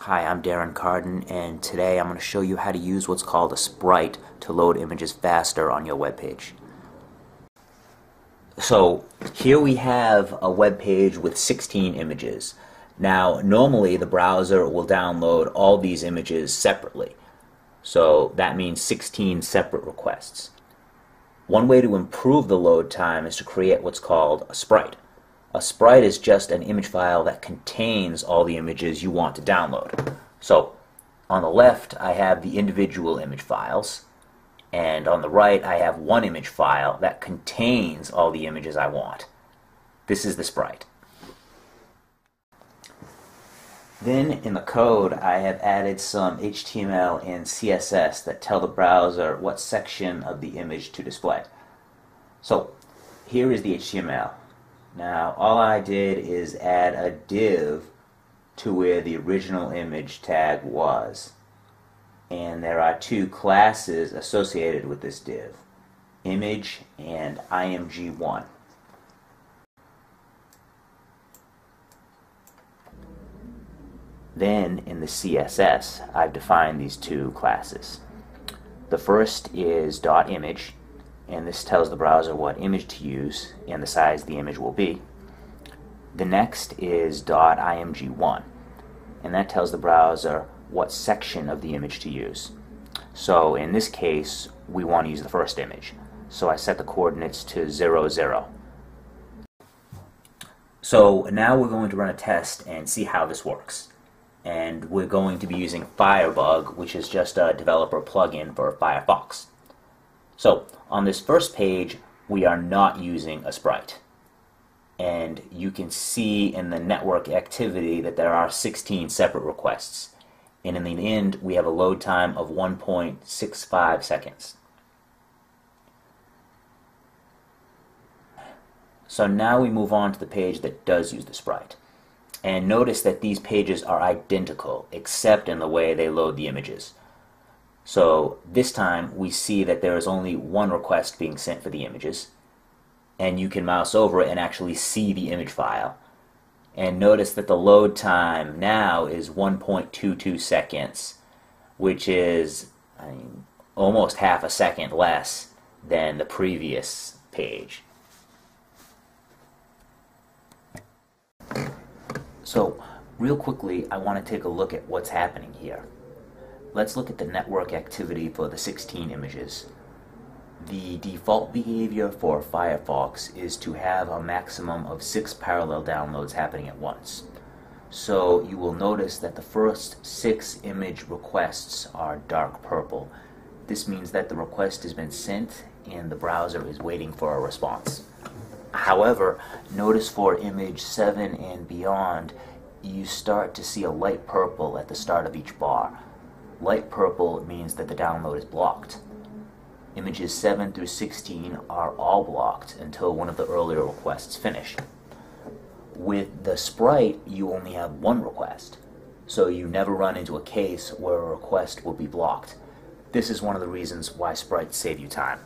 Hi, I'm Darin Cardin, and today I'm going to show you how to use what's called a sprite to load images faster on your web page. So here we have a web page with 16 images. Now normally the browser will download all these images separately. So that means 16 separate requests. One way to improve the load time is to create what's called a sprite. A sprite is just an image file that contains all the images you want to download. So on the left I have the individual image files, and on the right I have one image file that contains all the images I want. This is the sprite. Then in the code I have added some HTML and CSS that tell the browser what section of the image to display. So here is the HTML. Now all I did is add a div to where the original image tag was. And there are two classes associated with this div, image and img1. Then in the CSS I've defined these two classes. The first is .image, and this tells the browser what image to use and the size the image will be. The next is .img1, and that tells the browser what section of the image to use. So in this case we want to use the first image, so I set the coordinates to 0, 0. So now we're going to run a test and see how this works. And we're going to be using Firebug, which is just a developer plugin for Firefox. So on this first page we are not using a sprite, and you can see in the network activity that there are 16 separate requests, and in the end we have a load time of 1.65 seconds. So now we move on to the page that does use the sprite. And notice that these pages are identical except in the way they load the images. So this time we see that there is only one request being sent for the images, and you can mouse over it and actually see the image file. And notice that the load time now is 1.22 seconds, which is almost half a second less than the previous page. So real quickly I want to take a look at what's happening here. Let's look at the network activity for the 16 images. The default behavior for Firefox is to have a maximum of 6 parallel downloads happening at once. So you will notice that the first 6 image requests are dark purple. This means that the request has been sent and the browser is waiting for a response. However, notice for image 7 and beyond, you start to see a light purple at the start of each bar. Light purple means that the download is blocked. Images 7 through 16 are all blocked until one of the earlier requests finish. With the sprite, you only have one request, so you never run into a case where a request will be blocked. This is one of the reasons why sprites save you time.